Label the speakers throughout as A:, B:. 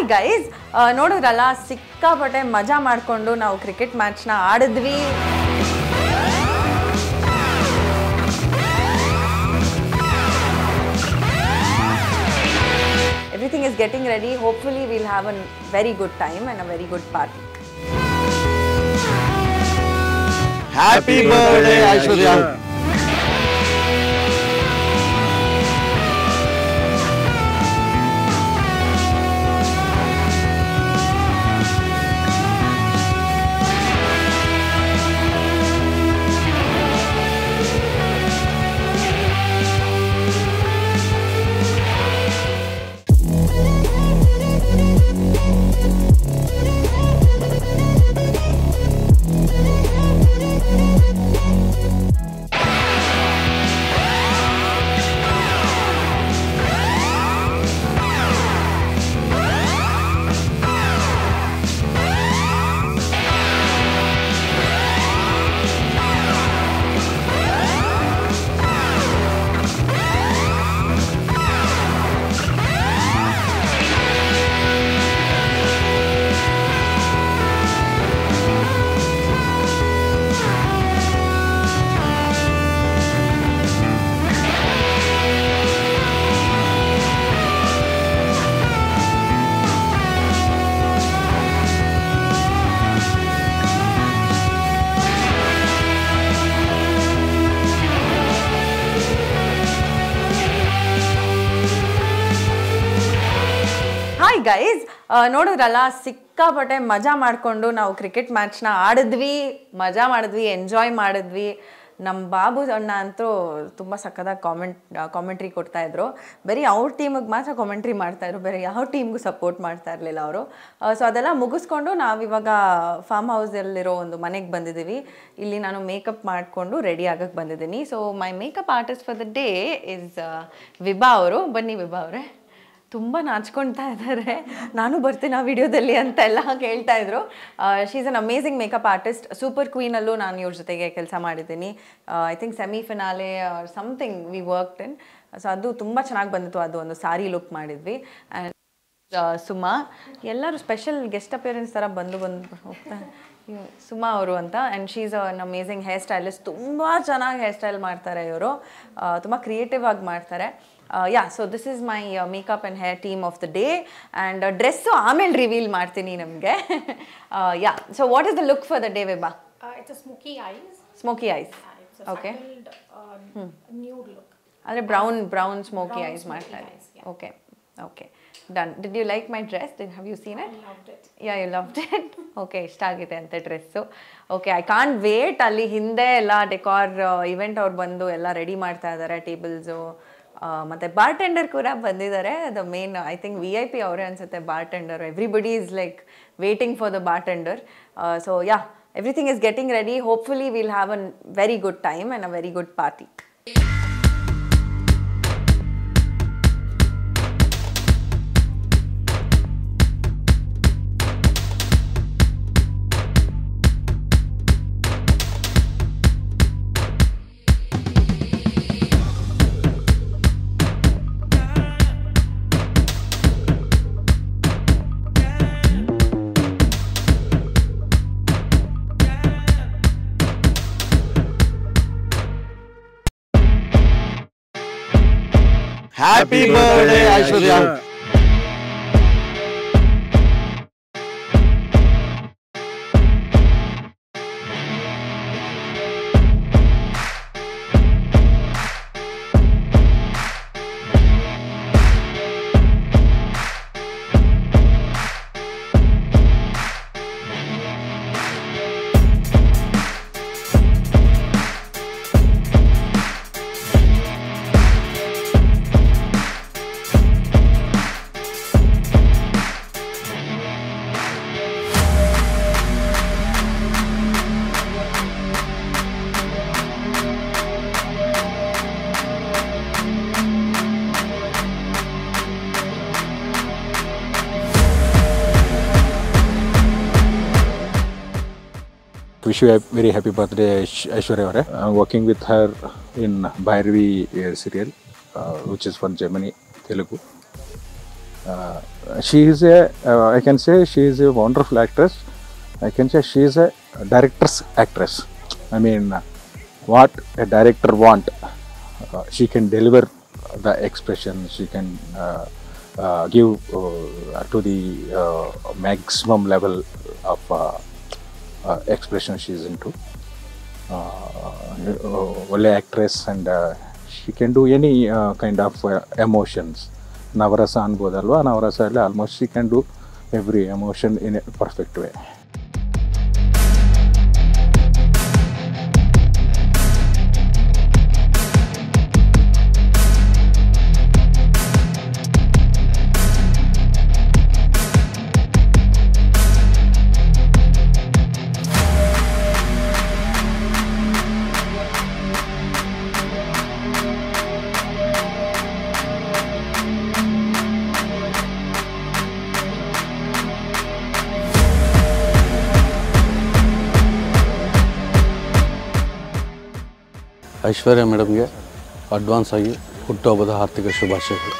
A: Hi guys, ನೋಡಿದ್ರಲ್ಲ ಸಿಕ್ಕಾಪಟ್ಟೆ ಮಜಾ ಮಾಡಿಕೊಂಡು ನಾವು ಕ್ರಿಕೆಟ್ ಮ್ಯಾಚ್ನ ಆಡಿದ್ವಿ. Everything is getting ready. Hopefully we'll have a very good time and a very good party.
B: Happy birthday Aishwarya.
A: Hi guys, ನೋಡಿದ್ರಲ್ಲ ಸಿಕ್ಕಾಪಟ್ಟೆ ಮಜಾ ಮಾಡಿಕೊಂಡು ನಾವು ಕ್ರಿಕೆಟ್ ಮ್ಯಾಚ್ನ ಆಡಿದ್ವಿ, ಮಜಾ ಮಾಡಿದ್ವಿ, ಎಂಜಾಯ್ ಮಾಡಿದ್ವಿ. ನಮ್ಮ ಬಾಬು ಅಣ್ಣ ಅಂತೂ ತುಂಬ ಸಕ್ಕದಾಗಿ ಕಾಮೆಂಟ್ರಿ ಕೊಡ್ತಾಯಿದ್ರು. ಬರೀ ಅವ್ರ ಟೀಮಿಗೆ ಮಾತ್ರ ಕಾಮೆಂಟ್ರಿ ಮಾಡ್ತಾಯಿದ್ರು, ಬೇರೆ ಯಾವ ಟೀಮ್ಗೂ ಸಪೋರ್ಟ್ ಮಾಡ್ತಾ ಇರಲಿಲ್ಲ ಅವರು. ಸೊ ಅದೆಲ್ಲ ಮುಗಿಸ್ಕೊಂಡು ನಾವಿವಾಗ ಫಾರ್ಮ್ ಹೌಸಲ್ಲಿರೋ ಒಂದು ಮನೆಗೆ ಬಂದಿದ್ದೀವಿ. ಇಲ್ಲಿ ನಾನು ಮೇಕಪ್ ಮಾಡಿಕೊಂಡು ರೆಡಿ ಆಗಕ್ಕೆ ಬಂದಿದ್ದೀನಿ. So my makeup artist for the day is Vibha ಅವರು. ಬನ್ನಿ ವಿಭಾ ಅವರೇ. ತುಂಬ ನಾಚ್ಕೊಳ್ತಾ ಇದ್ದಾರೆ, ನಾನು ಬರ್ತೀನಿ ಆ ವಿಡಿಯೋದಲ್ಲಿ ಅಂತೆಲ್ಲ ಹೇಳ್ತಾ ಇದ್ರು. She is an amazing makeup artist. Super ಕ್ವೀನಲ್ಲೂ ನಾನು ಇವ್ರ ಜೊತೆಗೆ ಕೆಲಸ ಮಾಡಿದ್ದೀನಿ. I think semifinale or something we worked in. So ಅದು ತುಂಬ ಚೆನ್ನಾಗಿ ಬಂದಿತ್ತು. ಅದು ಒಂದು ಸಾರಿ ಲುಕ್ ಮಾಡಿದ್ವಿ. ಆ್ಯಂಡ್ ಸುಮಾ ಎಲ್ಲರೂ ಸ್ಪೆಷಲ್ ಗೆಸ್ಟ್ ಅಪಿಯರೆನ್ಸ್ ಥರ ಬಂದು ಹೋಗ್ತಾ ಸುಮಾ ಅವರು ಅಂತ. And she is an amazing hair stylist. ತುಂಬ ಚೆನ್ನಾಗಿ ಹೇರ್ ಸ್ಟೈಲ್ ಮಾಡ್ತಾರೆ ಇವರು, ತುಂಬ ಕ್ರಿಯೇಟಿವ್ ಆಗಿ ಮಾಡ್ತಾರೆ. So this is my makeup and hair team of the day. And dress ಆಮೇಲೆ ರಿವೀಲ್ ಮಾಡ್ತೀನಿ ನಿಮಗೆ. So what is the look for the day, Vibha?
C: It's a smoky eyes.
A: Smoky eyes.
C: It's a
A: Okay.
C: subtle, nude look.
A: ಅಂದರೆ brown smoky ice ಮಾಡ್ತಾರೆ. Okay. Done. Did you like my dress? Have you seen it?
C: I loved it.
A: Yeah, you loved it? Okay, ಇಷ್ಟ ಆಗಿದೆ ಅಂತ dress. Okay, I can't wait. ಅಲ್ಲಿ ಹಿಂದೆ ಎಲ್ಲ decor event ಅವ್ರು ಬಂದು ಎಲ್ಲ ರೆಡಿ ಮಾಡ್ತಾ ಇದ್ದಾರೆ, ಟೇಬಲ್ಸು. ಮತ್ತು ಬಾರ್ಟೆಂಡರ್ ಕೂಡ ಬಂದಿದ್ದಾರೆ. The main I think VIP ಅವರೇ ಅನಿಸುತ್ತೆ bartender. Everybody is like waiting for the bartender. So everything is getting ready. Hopefully will have a very good time and a very good party.
B: Happy birthday Aishwarya.
D: Wish you a very happy birthday, Aishwarya. I'm working with her in Bhairavi serial, which is from Germany, Telugu. She is a, I can say she is a wonderful actress. I can say she is a director's actress. I mean, what a director want, she can deliver the expression, she can give to the maximum level of expression she is into. Only actress, and she can do any kind of emotions. Navarasa ಅನ್ಬೋದಲ್ವಾ, ನವರಸ ಅಲ್ಲಿ almost she can do every emotion in a perfect way.
B: Aishwarya ಮೇಡಮ್ಗೆ advance ಆಗಿ ಹುಟ್ಟುಹಬ್ಬದ ಆರ್ಥಿಕ ಶುಭಾಶಯಗಳು.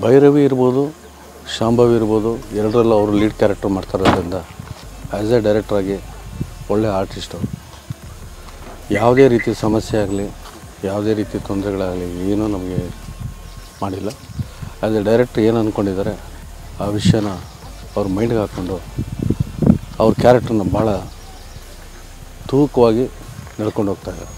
B: ಭೈರವಿ ಇರ್ಬೋದು, ಶಾಂಭವಿ ಇರ್ಬೋದು, ಎರಡರಲ್ಲೂ ಅವರು ಲೀಡ್ ಕ್ಯಾರೆಕ್ಟರ್ ಮಾಡ್ತಾರೋದ್ರಿಂದ ಆ್ಯಸ್ ಎ ಡೈರೆಕ್ಟ್ರಾಗಿ ಒಳ್ಳೆ ಆರ್ಟಿಸ್ಟು. ಯಾವುದೇ ರೀತಿ ಸಮಸ್ಯೆ ಆಗಲಿ, ಯಾವುದೇ ರೀತಿ ತೊಂದರೆಗಳಾಗಲಿ ಏನೂ ನಮಗೆ ಮಾಡಿಲ್ಲ. ಆ್ಯಸ್ ಎ ಡೈರೆಕ್ಟ್ರ್ ಏನು ಅಂದ್ಕೊಂಡಿದ್ದಾರೆ ಆ ವಿಷಯನ ಅವ್ರ ಮೈಂಡ್ಗೆ ಹಾಕ್ಕೊಂಡು ಅವ್ರ ಕ್ಯಾರೆಕ್ಟ್ರನ್ನ ಭಾಳ ತೂಕವಾಗಿ ನಡ್ಕೊಂಡು ಹೋಗ್ತಾಯಿದ್ದಾರೆ.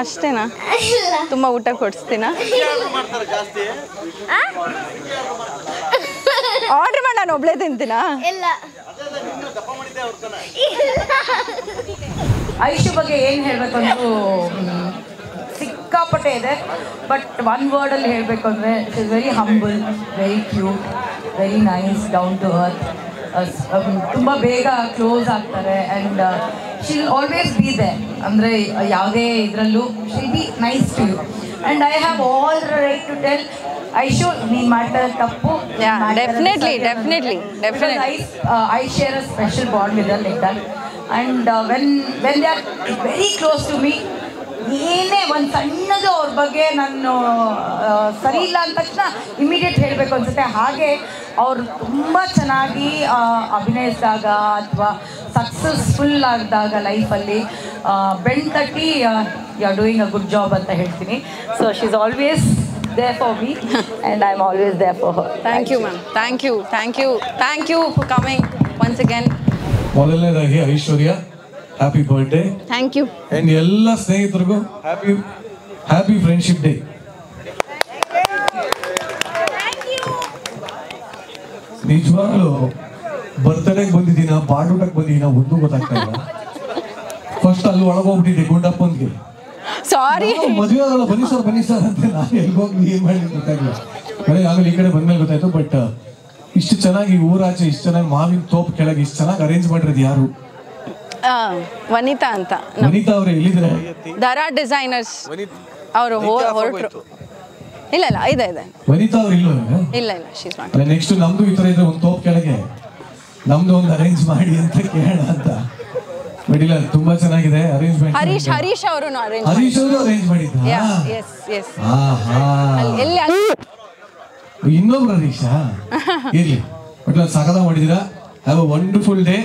A: ಅಷ್ಟೇನಾ? ತುಂಬ ಊಟ ಕೊಡಿಸ್ತೀನಾ? ಆರ್ಡ್ರ್ ಮಾಡಿ ನಾನು ಒಬ್ಳೇ ತಿಂತೀನಾ?
E: ಇಲ್ಲ.
F: ಐಶು ಬಗ್ಗೆ ಏನು ಹೇಳಬೇಕಂತೂ ಸಿಕ್ಕಾಪಟ್ಟೆ ಇದೆ. ಬಟ್ ಒನ್ ವರ್ಡಲ್ಲಿ ಹೇಳಬೇಕು ಅಂದರೆ it is very humble, very cute, very nice, down to earth. ತುಂಬ ಬೇಗ ಕ್ಲೋಸ್ ಆಗ್ತಾರೆ and she'll always be there. ಅಂದರೆ ಯಾವುದೇ ಇದರಲ್ಲೂ she'll be nice to you. And I have all the right to tell Aishu ನೀನು ಮಾಡ್ತಾ ಇರೋದು ತಪ್ಪು.
A: Definitely
F: I share a special bond with her like that. And when they are very close to me, ಏನೇ ಒಂದು ಸಣ್ಣದು ಅವ್ರ ಬಗ್ಗೆ ನಾನು ಸರಿ ಇಲ್ಲ ಅಂದ ತಕ್ಷಣ ಇಮಿಡಿಯೇಟ್ ಹೇಳಬೇಕು ಅನ್ಸುತ್ತೆ. ಹಾಗೆ ಅವರು ತುಂಬ ಚೆನ್ನಾಗಿ ಅಭಿನಯಿಸಿದಾಗ ಅಥವಾ ಸಕ್ಸಸ್ಫುಲ್ ಆಗಿದಾಗ ಲೈಫಲ್ಲಿ ಬೆಂಡ್ ತಟ್ಟಿ you are doing a good job ಅಂತ ಹೇಳ್ತೀನಿ. So she is always there for me and I'm always there for her.
A: Thank you ma'am. Thank you for coming once again.
G: ಮೊದಲನೇದಾಗಿ Aishwarya happy birthday.
A: Thank you.
G: And ಎಲ್ಲ ಸ್ನೇಹಿತರಿಗೂ happy friendship day. ನಿಜವಾಗ್ಲೂ ಬರ್ತ್ಡೇಗೆ ಬಂದಿದ್ದೀನ ಬಾಡೂಟಕ್ಕೆ ಬಂದಿದ್ದೀನ ಒಂದು ಗೊತ್ತಾಗ್ತಾ ಇಲ್ಲ. First ಅಲ್ಲಿ ಒಳಗೋಗ್ಬಿಟ್ಟಿದ್ದೆ ಗುಂಡಪ್ಪನ್ಗೆ.
A: ಸಾರಿ,
G: ಮದುವೆ ಆಗಲ್ಲ, ಬನ್ನಿ ಸರ್ ಅಂತ ನಾನು ಎಲ್ಗೋಗಿ ಏನ್ ಮಾಡಿ ಗೊತ್ತಾಗಿಲ್ಲ. ಆಮೇಲೆ ಈ ಕಡೆ ಬಂದ್ಮೇಲೆ ಗೊತ್ತಾಯ್ತು. ಬಟ್ ಇಷ್ಟು ಚೆನ್ನಾಗಿ ಊರಾಚೆ ಇಷ್ಟು ಚೆನ್ನಾಗಿ ಮಾವಿನ ತೋಪ್ ಕೆಳಗೆ ಇಷ್ಟು ಚೆನ್ನಾಗಿ ಅರೇಂಜ್ ಮಾಡಿರೋದು ಯಾರು?
A: ವನಿತಾ ಅಂತ.
G: ವನಿತಾ ಅವ್ರೆ ಎಲ್ಲಿದ್ರೆ?
A: ದರಾ ಡಿಸೈನರ್ಸ್ ಅವರು ಹೊರಟರು. ಇಲ್ಲ ಇದೆ.
G: ವನಿತಾ ಅವ್ರು
A: ಇಲ್ಲ ಶೀಸ್ ನಾಟ್.
G: ನೆಕ್ಸ್ಟ್ ನಮ್ದು ಈ ತರ ಇದ್ರೆ ಒಂದು ತೋಪ್ ಕೆಳಗೆ ನಮ್ದು ಒಂದು ಅರೇಂಜ್ ಮಾಡಿ ಅಂತ ಕೇಳೋಣ ಅಂತ. ಬಟ್ ಇಲ್ಲ ತುಂಬಾ ಚೆನ್ನಾಗಿದೆ ಅರೇಂಜ್ಮೆಂಟ್.
A: ಹರೀಶ್ ಅವರು
G: ಹರೀಶ್ ಅವರು ಅರೇಂಜ್ ಮಾಡಿದ್ದ. ಇನ್ನೊಬ್ರು ಹರೀಶಾ ಇರ್ಲಿ, ಬಟ್ ಸಕದ ಮಾಡಿದೀರಾ. Have a wonderful day.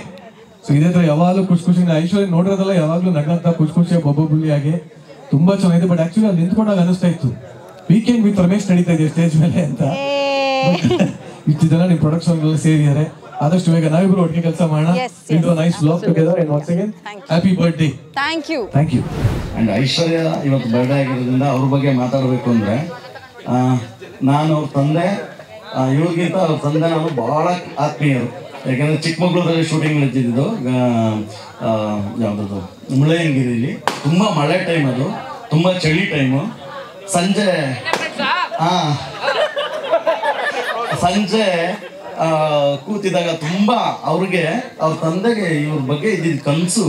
G: So ಇದೇ ತರ ಯಾವಾಗಲೂ ಖುಷಿ ಐಶ್ವರ್ಯ ನೋಡಿರೋದಲ್ಲ, ಯಾವಾಗ್ಲೂ ನಗಂತ ಖುಷಿಯಾಗಿ ಬೊಬ್ಬುಲಿಯಾಗಿ ತುಂಬಾ ಚೆನ್ನಾಗಿದೆ. ಬಟ್ ಆಕ್ಚುಲಿ ಅಲ್ಲಿ ನಿಂತ್ಕೊಂಡಾಗ ಅನಿಸ್ತಾ ಇತ್ತು ವೀಕೆಂಡ್ ವಿತ್ ರಮೇಶ್ ನಡೀತಾ ಇದೆ ಸ್ಟೇಜ್ ಮೇಲೆ ಅಂತ. ಇಷ್ಟು ಜನ ನಿಮ್ಮ ಪ್ರೊಡಕ್ಷನ್ ಸೇರಿದ್ದಾರೆ. ಆದಷ್ಟು ಬೇಗ ನಾವಿಬ್ರು ಒಟ್ಟಿಗೆ ಕೆಲಸ ಮಾಡೋಣ. Nice blog together and once again happy birthday.
A: Thank you.
E: And Aishwarya ಇವತ್ತು ಬರ್ಡೇ ಆಗಿರೋದ್ರಿಂದ ಅವ್ರ ಬಗ್ಗೆ ಮಾತಾಡಬೇಕು ಅಂದ್ರೆ, ನಾನು ಅವ್ರ ತಂದೆ, ಇವ್ರಿಗಿಂತ ಅವ್ರ ತಂದೆ ನಾನು ಬಹಳ ಆತ್ಮೀಯರು. ಯಾಕಂದ್ರೆ ಚಿಕ್ಕಮಗಳೂರಲ್ಲಿ ಶೂಟಿಂಗ್ ನಡೆದಿದ್ದು, ಯಾವುದದು ಮುಳ್ಳಯ್ಯನಗಿರಿಲಿ. ತುಂಬ ಮಳೆ ಟೈಮ್, ಅದು ತುಂಬ ಚಳಿ ಟೈಮು. ಸಂಜೆ ಕೂತಿದಾಗ ತುಂಬ ಅವ್ರಿಗೆ, ಅವ್ರ ತಂದೆಗೆ ಇವ್ರ ಬಗ್ಗೆ ಇದ್ದಿದ್ದ ಕನಸು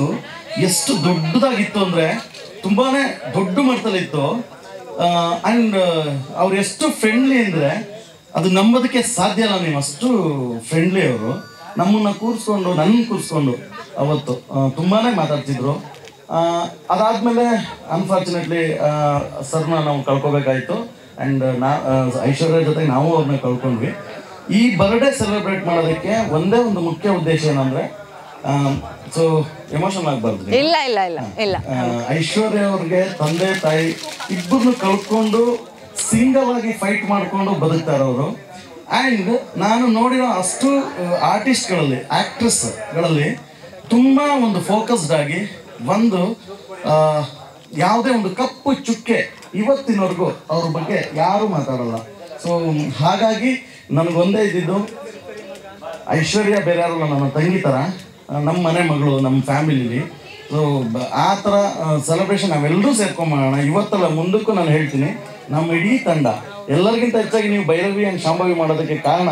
E: ಎಷ್ಟು ದೊಡ್ಡದಾಗಿತ್ತು ಅಂದರೆ ತುಂಬಾನೇ ದೊಡ್ಡ ಮಟ್ಟದಲ್ಲಿತ್ತು. ಆ್ಯಂಡ್ ಅವ್ರು ಎಷ್ಟು ಫ್ರೆಂಡ್ಲಿ ಅಂದರೆ ಅದು ನಂಬೋದಕ್ಕೆ ಸಾಧ್ಯ ಇಲ್ಲ. ನೀವು ಅಷ್ಟು ಫ್ರೆಂಡ್ಲಿ ಅವರು. ನಮ್ಮನ್ನು ಕೂರಿಸ್ಕೊಂಡು, ನನ್ನ ಕೂರಿಸ್ಕೊಂಡು ಅವತ್ತು ತುಂಬಾ ಮಾತಾಡ್ತಿದ್ರು. ಅದಾದಮೇಲೆ ಅನ್ಫಾರ್ಚುನೇಟ್ಲಿ ಸರ್ನ ನಾವು ಕಳ್ಕೊಬೇಕಾಯಿತು. ಆ್ಯಂಡ್ ಐಶ್ವರ್ಯ ಜೊತೆಗೆ ನಾವು ಅವ್ರನ್ನ ಕಳ್ಕೊಂಡ್ವಿ. ಈ ಬರ್ಡೇ ಸೆಲೆಬ್ರೇಟ್ ಮಾಡೋದಕ್ಕೆ ಒಂದೇ ಒಂದು ಮುಖ್ಯ ಉದ್ದೇಶ ಏನಂದರೆ, ಸೊ ಎಮೋಷನಲ್ ಆಗಬಾರ್ದು.
A: ಇಲ್ಲ
E: ಐಶ್ವರ್ಯ ಅವ್ರಿಗೆ ತಂದೆ ತಾಯಿ ಇಬ್ಬರನ್ನು ಕಳ್ಕೊಂಡು ಸಿಂಗಲ್ ಆಗಿ ಫೈಟ್ ಮಾಡಿಕೊಂಡು ಬದುಕ್ತಾರೆ ಅವರು. ಆ್ಯಂಡ್ ನಾನು ನೋಡಿರೋ ಅಷ್ಟು ಆರ್ಟಿಸ್ಟ್ಗಳಲ್ಲಿ, ಆ್ಯಕ್ಟ್ರೆಸ್ಗಳಲ್ಲಿ ತುಂಬ ಒಂದು ಫೋಕಸ್ಡ್ ಆಗಿ ಒಂದು ಯಾವುದೇ ಒಂದು ಕಪ್ಪು ಚುಕ್ಕೆ ಇವತ್ತಿನವರೆಗೂ ಅವ್ರ ಬಗ್ಗೆ ಯಾರೂ ಮಾತಾಡಲ್ಲ. ಸೊ ಹಾಗಾಗಿ ನನಗೊಂದೇ ಇದ್ದಿದ್ದು, ಐಶ್ವರ್ಯ ಬೇರೆ ಯಾರಲ್ಲ, ನನ್ನ ತಂಗಿ ಥರ, ನಮ್ಮ ಮನೆ ಮಗಳು, ನಮ್ಮ ಫ್ಯಾಮಿಲಿಲಿ. ಸೊ ಆ ಥರ ಸೆಲೆಬ್ರೇಷನ್ ನಾವೆಲ್ಲರೂ ಸೇರ್ಕೊಂಬೋಣ. ಇವತ್ತಲ್ಲ ಮುಂದಕ್ಕೂ ನಾನು ಹೇಳ್ತೀನಿ, ನಮ್ಮ ಇಡೀ ತಂಡ ಎಲ್ಲರಿಗಿಂತ ಹೆಚ್ಚಾಗಿ ನೀವು ಭೈರವಿ ಆ್ಯಂಡ್ ಶಾಂಭವಿ ಮಾಡೋದಕ್ಕೆ ಕಾರಣ,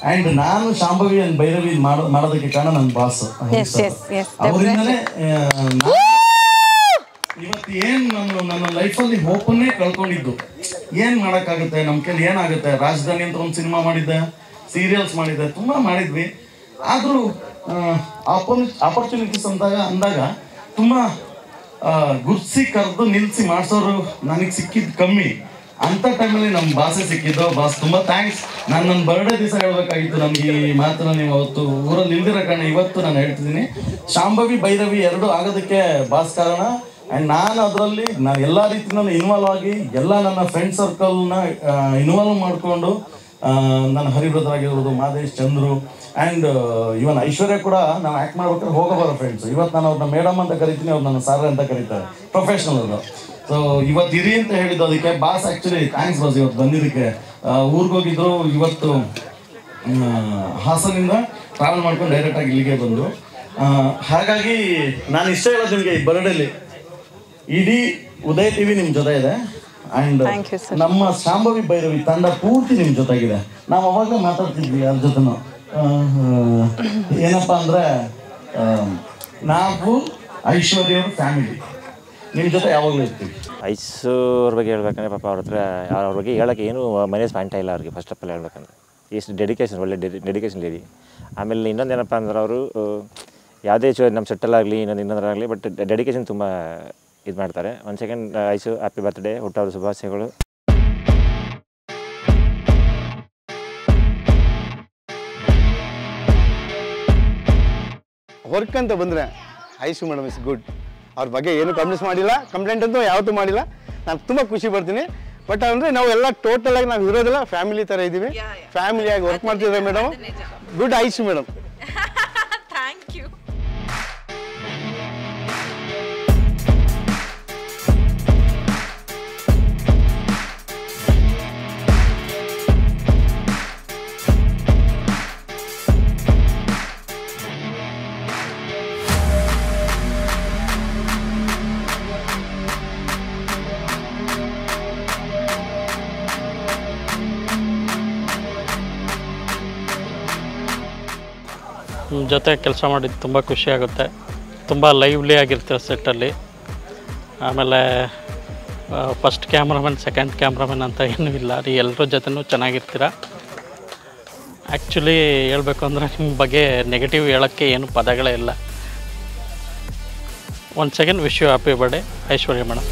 E: ಆ್ಯಂಡ್ ನಾನು ಶಾಂಭವಿ ಆ್ಯಂಡ್ ಭೈರವಿ ಮಾಡೋದಕ್ಕೆ ಕಾರಣ ನನ್ನ ಬಾಸ್. ಅವರಿಂದಲೇ ಇವತ್ತು ಏನು ನನ್ನ ಲೈಫಲ್ಲಿ ಹೋಪನ್ನೇ ಕಳ್ಕೊಂಡಿದ್ದು. ಏನು ಮಾಡೋಕ್ಕಾಗುತ್ತೆ, ನಮ್ಮ ಕೈಲಿ ಏನಾಗುತ್ತೆ. ರಾಜಧಾನಿ ಅಂತ ಒಂದು ಸಿನಿಮಾ ಮಾಡಿದ್ದೆ, ಸೀರಿಯಲ್ಸ್ ಮಾಡಿದ್ದೆ, ತುಂಬ ಮಾಡಿದ್ವಿ. ಆದರೂ ಆಪರ್ಚುನಿಟೀಸ್ ಅಂದಾಗ ತುಂಬ ಗುರ್ಸಿ ಕರೆದು ನಿಲ್ಲಿಸಿ ಮಾಡಿಸೋರು ನನಗೆ ಸಿಕ್ಕಿದ್ದು ಕಮ್ಮಿ. ಅಂಥ ಟೈಮಲ್ಲಿ ನಮ್ಮ ಬಾಸೇ ಸಿಕ್ಕಿದ್ದು. ಬಾಸ್ ತುಂಬ ಥ್ಯಾಂಕ್ಸ್. ನಾನು ನನ್ನ ಬರ್ಡೇ ದಿವಸ ಹೇಳ್ಬೇಕಾಗಿತ್ತು, ನನಗೆ ಈ ಮಾತನ್ನ ನೀವು ಅವತ್ತು ಊರಲ್ಲಿ ನಿಲ್ದಿರೋ ಕಾರಣ ಇವತ್ತು ನಾನು ಹೇಳ್ತಿದ್ದೀನಿ. ಶಾಂಭವಿ ಭೈರವಿ ಎರಡೂ ಆಗೋದಕ್ಕೆ ಬಾಸ್ ಕಾರಣ. ಆ್ಯಂಡ್ ನಾನು ಅದರಲ್ಲಿ ಎಲ್ಲ ರೀತಿಯಲ್ಲೂ ಇನ್ವಾಲ್ವ್ ಆಗಿ ಎಲ್ಲ ನನ್ನ ಫ್ರೆಂಡ್ ಸರ್ಕಲ್ನ ಇನ್ವಾಲ್ವ್ ಮಾಡಿಕೊಂಡು, ನನ್ನ ಹರಿಬ್ರದರ್ ಆಗಿರ್ಬೋದು, ಮಾದೇಶ್, ಚಂದ್ರು, ಆ್ಯಂಡ್ ಇವನ್ ಐಶ್ವರ್ಯ ಕೂಡ ನಾವು ಆ್ಯಕ್ಟ್ ಮಾಡ್ಬೇಕಾದ್ರೆ ಹೋಗಬಾರೋ ಫ್ರೆಂಡ್ಸ್. ಇವತ್ತು ನಾನು ಅವ್ರನ್ನ ಮೇಡಮ್ ಅಂತ ಕರಿತೀನಿ, ಅವ್ರು ನನ್ನ ಸಾರ್ ಅಂತ ಕರೀತಾರೆ, ಪ್ರೊಫೆಷ್ನಲ್ ಅವರು. ಸೊ ಇವತ್ತು ಇರಿ ಅಂತ ಹೇಳಿದ್ದು ಅದಕ್ಕೆ ಬಾಸ್. ಆ್ಯಕ್ಚುಲಿ ಥ್ಯಾಂಕ್ಸ್ ಬಾಸ್ ಇವತ್ತು ಬಂದಿದ್ದಕ್ಕೆ. ಊರಿಗೋಗಿದ್ರು, ಇವತ್ತು ಹಾಸನಿಂದ ಟ್ರಾವೆಲ್ ಮಾಡ್ಕೊಂಡು ಡೈರೆಕ್ಟಾಗಿ ಇಲ್ಲಿಗೆ ಬಂದು. ಹಾಗಾಗಿ ನಾನು ಇಷ್ಟ ಹೇಳೋದು ನಿಮಗೆ, ಈ ಬರ್ಡೇಲಿ ಇಡೀ ಉದಯ ಟಿವಿ ನಿಮ್ಮ ಜೊತೆ ಇದೆ. ಆ್ಯಂಡ್ ನಮ್ಮ ಶಾಂಭವಿ ಭೈರವಿ ತಂಡ ಪೂರ್ತಿ ನಿಮ್ಮ ಜೊತೆಗಿದೆ. ನಾವು ಅವಾಗಲೇ ಮಾತಾಡ್ತಿದ್ವಿ ಅದ್ರ ಜೊತೆನೂ. ಏನಪ್ಪ ಅಂದರೆ, ನಾವು ಐಶ್ವರ್ಯ ಅವ್ರ ಫ್ಯಾಮಿಲಿ ನಿಮ್ಮ ಜೊತೆ ಯಾವಾಗಲೂ ಇರ್ತೀವಿ.
H: ಐಶ್ವರ್ಯ ಬಗ್ಗೆ ಹೇಳ್ಬೇಕಂದ್ರೆ ಪಾಪ ಅವ್ರ ಹತ್ರ ಅವ್ರ ಬಗ್ಗೆ ಹೇಳೋಕ್ಕೆ ಏನು ಮನೇಸ್ ಪಾಯಿಂಟ ಇಲ್ಲ ಅವ್ರಿಗೆ. ಫಸ್ಟ್ ಆಫ್ ಆಲ್ ಹೇಳ್ಬೇಕಂದ್ರೆ ಎಷ್ಟು ಡೆಡಿಕೇಶನ್, ಒಳ್ಳೆ ಡೆಡಿಕೇಶನ್ ಲೇಡಿ. ಆಮೇಲೆ ಇನ್ನೊಂದು ಏನಪ್ಪ ಅಂದ್ರೆ, ಅವರು ಯಾವುದೇ ನಮ್ಮ ಸೆಟ್ಟಲ್ಲಾಗಲಿ ಇನ್ನೊಂದರಾಗಲಿ, ಬಟ್ ಡೆಡಿಕೇಶನ್ ತುಂಬ ಇದು ಮಾಡ್ತಾರೆ. ಒಂದು ಸೆಕೆಂಡ್ ಐಸು, ಹ್ಯಾಪಿ ಬರ್ತ್ಡೇ, ಹುಟ್ಟುಹಬ್ಬದ ಶುಭಾಶಯಗಳು.
I: ವರ್ಕ್ ಅಂತ ಬಂದರೆ ಐಸು ಮೇಡಮ್ ಇಸ್ ಗುಡ್. ಅವ್ರ ಬಗ್ಗೆ ಏನು ಕಂಪ್ಲೇಂಟ್ ಅಂತೂ ಯಾವತ್ತೂ ಮಾಡಿಲ್ಲ. ನಾನು ತುಂಬ ಖುಷಿ ಪಡ್ತೀನಿ. ಬಟ್ ಅಂದರೆ ನಾವು ಎಲ್ಲ ಟೋಟಲಾಗಿ ನಾವು ಇರೋದೆಲ್ಲ ಫ್ಯಾಮಿಲಿ ಥರ ಇದ್ದೀವಿ, ಫ್ಯಾಮಿಲಿಯಾಗಿ ವರ್ಕ್ ಮಾಡ್ತಿದ್ದಾರೆ madam. Good Aishu madam.
A: Thank you.
J: ಜೊತೆ ಕೆಲಸ ಮಾಡಿದ್ದು ತುಂಬ ಖುಷಿಯಾಗುತ್ತೆ. ತುಂಬ ಲೈವ್ಲಿ ಆಗಿರ್ತೀರ ಸೆಟ್ಟಲ್ಲಿ. ಆಮೇಲೆ ಫಸ್ಟ್ ಕ್ಯಾಮ್ರಾಮನ್, ಸೆಕೆಂಡ್ ಕ್ಯಾಮ್ರಾಮನ್ ಅಂತ ಏನೂ ಇಲ್ಲ ರೀ, ಎಲ್ಲರ ಜೊತೆನೂ ಚೆನ್ನಾಗಿರ್ತೀರ. ಆ್ಯಕ್ಚುಲಿ ಹೇಳ್ಬೇಕು ಅಂದರೆ ನಿಮ್ಮ ಬಗ್ಗೆ ನೆಗೆಟಿವ್ ಹೇಳೋಕ್ಕೆ ಏನು ಪದಗಳೇ ಇಲ್ಲ. Once again wish you happy birthday Aishwarya madam.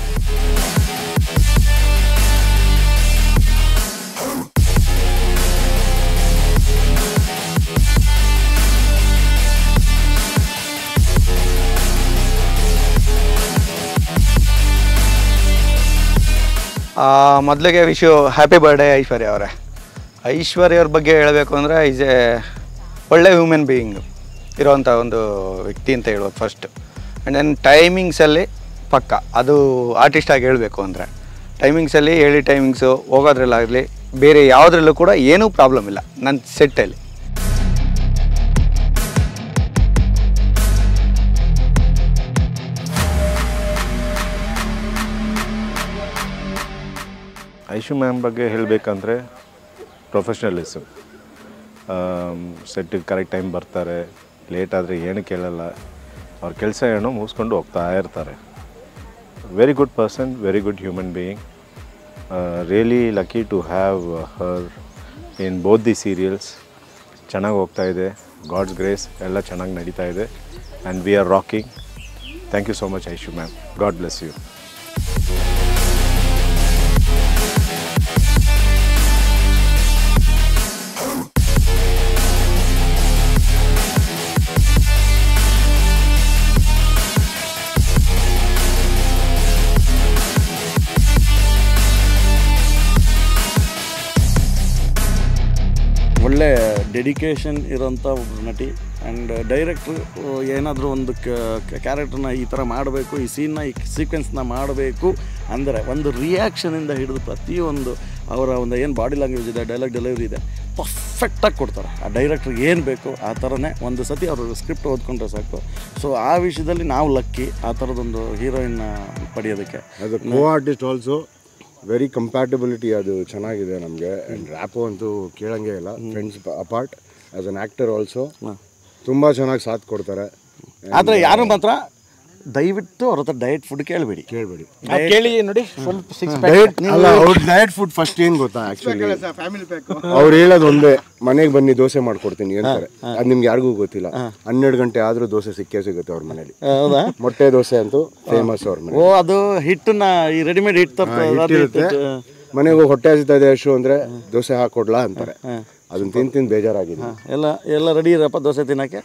K: ಮೊದಲಿಗೆ wish you happy birthday Aishwarya ಅವರೇ. ಐಶ್ವರ್ಯ ಅವ್ರ ಬಗ್ಗೆ ಹೇಳಬೇಕು ಅಂದರೆ ಈಸ್ ಎ ಒಳ್ಳೆ ಹ್ಯೂಮನ್ ಬೀಯಿಂಗ್ ಇರೋವಂಥ ಒಂದು ವ್ಯಕ್ತಿ ಅಂತ ಹೇಳ್ಬೋದು ಫಸ್ಟ್. ಆ್ಯಂಡ್ ದೆನ್ ಟೈಮಿಂಗ್ಸಲ್ಲಿ ಪಕ್ಕ ಅದು ಆರ್ಟಿಸ್ಟಾಗಿ ಹೇಳಬೇಕು ಅಂದರೆ ಟೈಮಿಂಗ್ಸಲ್ಲಿ ಹೇಳಿ ಟೈಮಿಂಗ್ಸು ಹೋಗೋದ್ರಲ್ಲಾಗಲಿ ಬೇರೆ ಯಾವುದ್ರಲ್ಲೂ ಕೂಡ ಏನೂ ಪ್ರಾಬ್ಲಮ್ ಇಲ್ಲ ನನ್ನ ಸೆಟ್ಟಲ್ಲಿ.
L: ಐಶು ಮ್ಯಾಮ್ ಬಗ್ಗೆ ಹೇಳಬೇಕಂದ್ರೆ ಪ್ರೊಫೆಷ್ನಲಿಸಮ್. ಸೆಟ್ಟಿಗೆ ಕರೆಕ್ಟ್ ಟೈಮ್ ಬರ್ತಾರೆ, ಲೇಟ್ ಆದರೆ ಏನು ಕೇಳಲ್ಲ, ಅವ್ರ ಕೆಲಸ ಏನೋ ಮುಗಿಸ್ಕೊಂಡು ಹೋಗ್ತಾ ಇರ್ತಾರೆ. Very good person, very good human being. Really lucky to have her in both the serials. ಚೆನ್ನಾಗಿ ಹೋಗ್ತಾ ಇದೆ, ಗಾಡ್ಸ್ ಗ್ರೇಸ್ ಎಲ್ಲ ಚೆನ್ನಾಗಿ ನಡೀತಾ ಇದೆ and we are rocking. Thank you so much Aishu ma'am. God bless you.
M: ಒಳ್ಳೆ ಡೆಡಿಕೇಶನ್ ಇರೋಂಥ ಒಬ್ಬರು ನಟಿ. ಆ್ಯಂಡ್ ಡೈರೆಕ್ಟ್ರು ಏನಾದರೂ ಒಂದು ಕ್ಯಾರೆಕ್ಟ್ರನ್ನ ಈ ಥರ ಮಾಡಬೇಕು, ಈ ಸೀನ್ನ ಈ ಸೀಕ್ವೆನ್ಸ್ನ ಮಾಡಬೇಕು ಅಂದರೆ ಒಂದು ರಿಯಾಕ್ಷನಿಂದ ಹಿಡಿದು ಪ್ರತಿಯೊಂದು ಅವರ ಒಂದು ಏನು ಬಾಡಿ ಲ್ಯಾಂಗ್ವೇಜ್ ಇದೆ, ಡೈಲಾಗ್ ಡೆಲಿವರಿ ಇದೆ, ಪರ್ಫೆಕ್ಟಾಗಿ ಕೊಡ್ತಾರೆ. ಆ ಡೈರೆಕ್ಟ್ರಿಗೆ ಏನು ಬೇಕು ಆ ಥರನೇ ಒಂದು ಸತಿ ಅವರು ಸ್ಕ್ರಿಪ್ಟ್ ಓದ್ಕೊಂಡ್ರೆ ಸಾಕು. ಸೊ ಆ ವಿಷಯದಲ್ಲಿ ನಾವು ಲಕ್ಕಿ ಆ ಥರದೊಂದು ಹೀರೋಯಿನ್ನ ಪಡೆಯೋದಕ್ಕೆ.
N: ಅದು co artist also very compatibility ಅದು ಚೆನ್ನಾಗಿದೆ ನಮಗೆ. ಆ್ಯಂಡ್ ರ್ಯಾಪು ಅಂತೂ ಕೇಳಂಗೆ ಇಲ್ಲ. Friends apart as an actor also ತುಂಬ ಚೆನ್ನಾಗಿ ಸಾಥ್ ಕೊಡ್ತಾರೆ.
M: ಆದರೆ ಯಾರು ಮಾತ್ರ ದಯವಿಟ್ಟು ಅವ್ರ ಹತ್ರ ಡಯಟ್ ಫುಡ್ ಕೇಳಬೇಡಿ.
J: ಕೇಳಿ ನೋಡಿ, ಸ್ವಲ್ಪ
N: ಅಲ್ಲ, ಅವ್ರ ಡಯಟ್ ಫುಡ್ ಫಸ್ಟ್ ಏನು ಗೊತ್ತಾ, ಆ್ಯಕ್ಚುಲಿ ಅವ್ರು ಹೇಳೋದು ಒಂದೇ, ಮನೆಗೆ ಬನ್ನಿ ದೋಸೆ ಮಾಡ್ಕೊಡ್ತೀನಿ ಅಂತಾರೆ. ಅದು ನಿಮ್ಗೆ ಯಾರಿಗೂ ಗೊತ್ತಿಲ್ಲ. 12 ಗಂಟೆ ಆದರೂ ದೋಸೆ ಸಿಕ್ಕೇ ಸಿಗುತ್ತೆ ಅವ್ರ ಮನೇಲಿ.
M: ಹೌದಾ?
N: ಮೊಟ್ಟೆ ದೋಸೆ ಅಂತೂ ಫೇಮಸ್ ಅವ್ರ ಮನೆ.
M: ಅದು ಹಿಟ್ಟನ್ನ ಈ ರೆಡಿಮೇಡ್ ಹಿಟ್ಟು
N: ಮನೆಗೆ ಹೊಟ್ಟೆ ಹಸಿತಾ ಇದೆ ಅಷ್ಟು ಅಂದರೆ ದೋಸೆ ಹಾಕೊಡ್ಲಾ ಅಂತಾರೆ. ಅದನ್ನ ತಿಂದು ಬೇಜಾರಾಗಿದೆ.
M: ಎಲ್ಲ ರೆಡಿ ಇರಪ್ಪ ದೋಸೆ ತಿನ್ನೋಕ್ಕೆ.